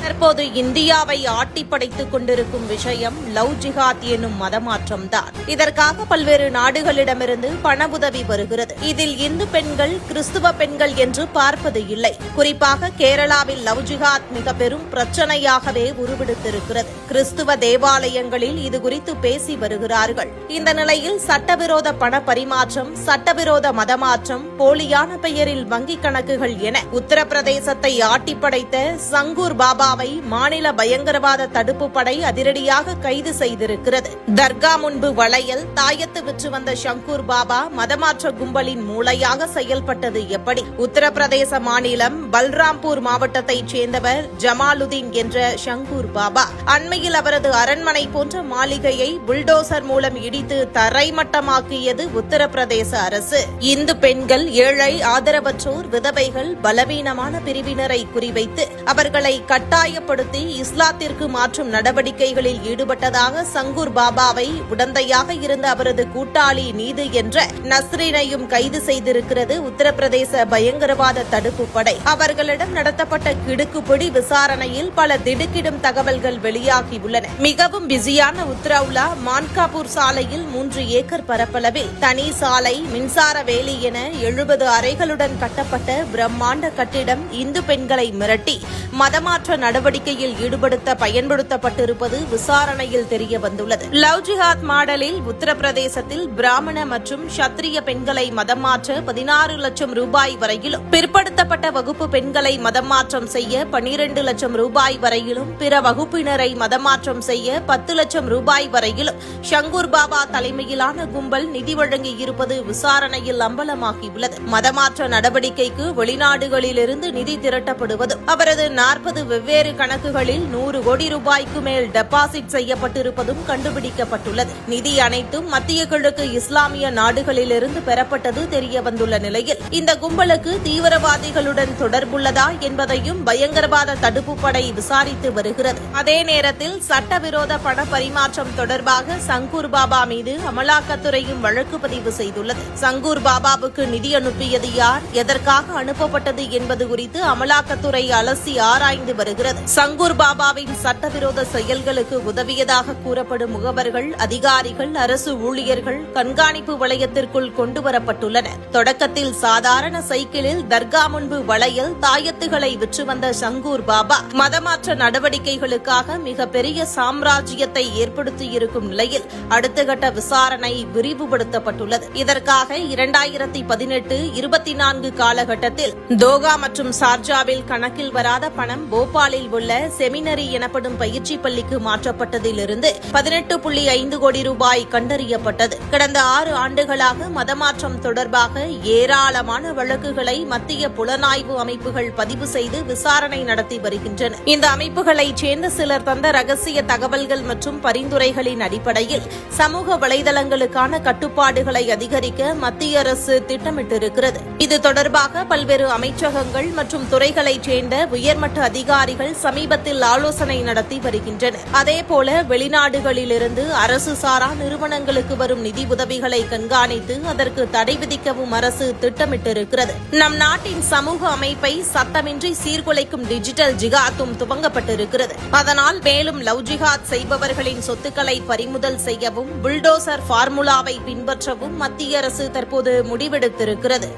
தற்போது இந்தியாவை ஆட்டி படைத்துக் கொண்டிருக்கும் விஷயம் லவ் ஜிஹாத் எனும் மதமாற்றம்தான். இதற்காக பல்வேறு நாடுகளிடமிருந்து பண உதவி வருகிறது. இதில் இந்து பெண்கள் கிறிஸ்துவ பெண்கள் என்று பார்ப்பது இல்லை. குறிப்பாக கேரளாவில் லவ் ஜிஹாத் மிக பெரும் பிரச்சனையாகவே உருவெடுத்திருக்கிறது. கிறிஸ்துவ தேவாலயங்களில் இதுகுறித்து பேசி வருகிறார்கள். இந்த நிலையில் சட்டவிரோத பண பரிமாற்றம், சட்டவிரோத மதமாற்றம், போலியான பெயரில் வங்கிக் கணக்குகள் என உத்தரப்பிரதேசத்தை ஆட்டி படைத்த சங்கூர் பாபாவை மாநில பயங்கரவாத தடுப்பு படை அதிரடியாக கைது செய்திருக்கிறது. தர்கா முன்பு வளையல், தாயத்து விற்று வந்த சங்கூர் பாபா மதமாற்ற கும்பலின் மூளையாக செயல்பட்டது எப்படி? உத்தரப்பிரதேச மாநிலம் பல்ராம்பூர் மாவட்டத்தைச் சேர்ந்தவர் ஜமாலுதீன் என்ற சங்கூர் பாபா அண்மையில் அவரது அரண்மனை போன்ற மாளிகையை புல்டோசர் மூலம் இடித்து தரைமட்டமாக்கியது உத்தரப்பிரதேச அரசு. இந்து பெண்கள், ஏழை, ஆதரவற்றோர், விதவைகள், பலவீனமான பிரிவினரை குறிவைத்து அவர்களை கட்டாயப்படுத்தி இஸ்லாத்திற்கு மாற்றும் நடவடிக்கைகளில் ஈடுபட்டதாக சங்கூர் பாபாவை உடந்தையாக இருந்த அவரது கூட்டாளி நீது என்ற நஸ்ரீனையும் கைது செய்திருக்கிறது உத்தரப்பிரதேச பயங்கரவாத தடுப்பு படை. அவர்களிடம் நடத்தப்பட்ட கிடுக்குப்பிடி விசாரணையில் பல திடுக்கிடும் தகவல்கள் வெளியாகியுள்ளன. மிகவும் பிஸியான உத்தரவுலா மான்காபூர் சாலையில் 3 ஏக்கர் பரப்பளவில் தனி சாலை, மின்சார வேலி என 70 அறைகளுடன் கட்டப்பட்ட பிரம்மாண்ட கட்டிடம் இந்து பெண்களை மிரட்டி மதமாற்ற நடவடிக்கையில் ஈடுபடுத்த பயன்படுத்தப்பட்டிருப்பது விசாரணையில் தெரியவந்துள்ளது. லவ் ஜிஹாத் மாடலில் உத்தரப்பிரதேசத்தில் பிராமண மற்றும் சத்திரிய பெண்களை மதம் மாற்ற 16 லட்சம் ரூபாய் வரையிலும், பிற்படுத்தப்பட்ட வகுப்பு பெண்களை மதம் மாற்றம் செய்ய 12 லட்சம் ரூபாய் வரையிலும், பிற வகுப்பினரை மதம் மாற்றம் செய்ய 10 லட்சம் ரூபாய் வரையிலும் சங்கூர் பாபா தலைமையிலான கும்பல் நிதி வழங்கியிருப்பது விசாரணையில் அம்பலமாகியுள்ளது. மதமாற்ற நடவடிக்கைக்கு வெளிநாடுகளிலிருந்து நிதி திரட்டப்படுவதும், அவரது 40 வெவ்வேறு கணக்குகளில் 100 கோடி ரூபாய்க்கு மேல் டெபாசிட் செய்யப்பட்டிருப்பதும் கண்டுபிடிக்கப்பட்டுள்ளது. நிதி அனைத்தும் மத்திய கிழக்கு இஸ்லாமிய நாடுகளிலிருந்து பெறப்பட்டது தெரியவந்துள்ள நிலையில் இந்த கும்பலுக்கு தீவிரவாதிகளுடன் தொடர்புள்ளதா என்பதையும் பயங்கரவாத தடுப்பு படை விசாரித்து வருகிறது. அதே நேரத்தில் சட்டவிரோத பண பரிமாற்றம் தொடர்பாக சங்கூர் பாபா மீது அமலாக்கத்துறையும் வழக்கு பதிவு செய்துள்ளது. சங்கூர் பாபாவுக்கு நிதி அனுப்பியது யார், எதற்காக அனுப்பப்பட்டது என்பது குறித்து அமலாக்கத்துறை அலசி ஆராய்ந்து வருகிறது. சங்கூர் பாபாவின் சட்டவிரோத செயல்களுக்கு உதவியதாக கூறப்படும் முகவர்கள், அதிகாரிகள், அரசு ஊழியர்கள் கண்காணிப்பு வளையத்திற்குள் கொண்டுவரப்பட்டுள்ளனர். தொடக்கத்தில் சாதாரண சைக்கிளில் தர்கா முன்பு வளையல், தாயத்துகளை விற்று வந்த சங்கூர் பாபா மதமாற்ற நடவடிக்கைகளுக்காக மிகப்பெரிய சாம்ராஜ்யத்தை ஏற்படுத்தியிருக்கும் நிலையில் அடுத்த கட்ட விசாரணை விரிவுபடுத்தப்பட்டுள்ளது. இதற்காக 2018-24 காலகட்டத்தில் தோகா மற்றும் சார்ஜாவில் கணக்கில் வராத பணம் போபாலில் உள்ள செமினரி எனப்படும் பயிற்சி பள்ளிக்கு மாற்றப்பட்டதிலிருந்து 18.5 கோடி ரூபாய் கண்டறியப்பட்டது. கடந்த 6 ஆண்டுகளாக மதமாற்றம் தொடர்பாக ஏராளமான வழக்குகளை மத்திய புலனாய்வு அமைப்புகள் பதிவு செய்து விசாரணை நடத்தி வருகின்றன. இந்த அமைப்புகளைச் சேர்ந்த சிலர் தந்த ரகசிய தகவல்கள் மற்றும் பரிந்துரைகளின் அடிப்படையில் சமூக வலைதளங்களுக்கான கட்டுப்பாடுகளை அதிகரிக்க மத்திய அரசு திட்டமிட்டிருக்கிறது. இது தொடர்பாக பல்வேறு அமைச்சகங்கள் மற்றும் துறைகளைச் சேர்ந்த உயர்மட்ட அதிகாரிகள் சமீபத்தில் ஆலோசனை நடத்தி வருகின்றனர். அதேபோல வெளிநாடுகளிலிருந்து அரசு சாரா நிறுவனங்களுக்கு வரும் நிதி உதவிகளை கண்காணித்து அதற்கு தடை விதிக்கவும் அரசு திட்டமிட்டிருக்கிறது. நம் நாட்டின் சமூக அமைப்பை சத்தமின்றி சீர்குலைக்கும் டிஜிட்டல் ஜிகாத்தும் துவங்கப்பட்டிருக்கிறது. அதனால் மேலும் லவ் ஜிஹாத் செய்பவர்களின் சொத்துக்களை பறிமுதல் செய்யவும், புல்டோசர் பார்முலாவை பின்பற்றவும் மத்திய அரசு தற்போது முடிவெடுத்திருக்கிறது.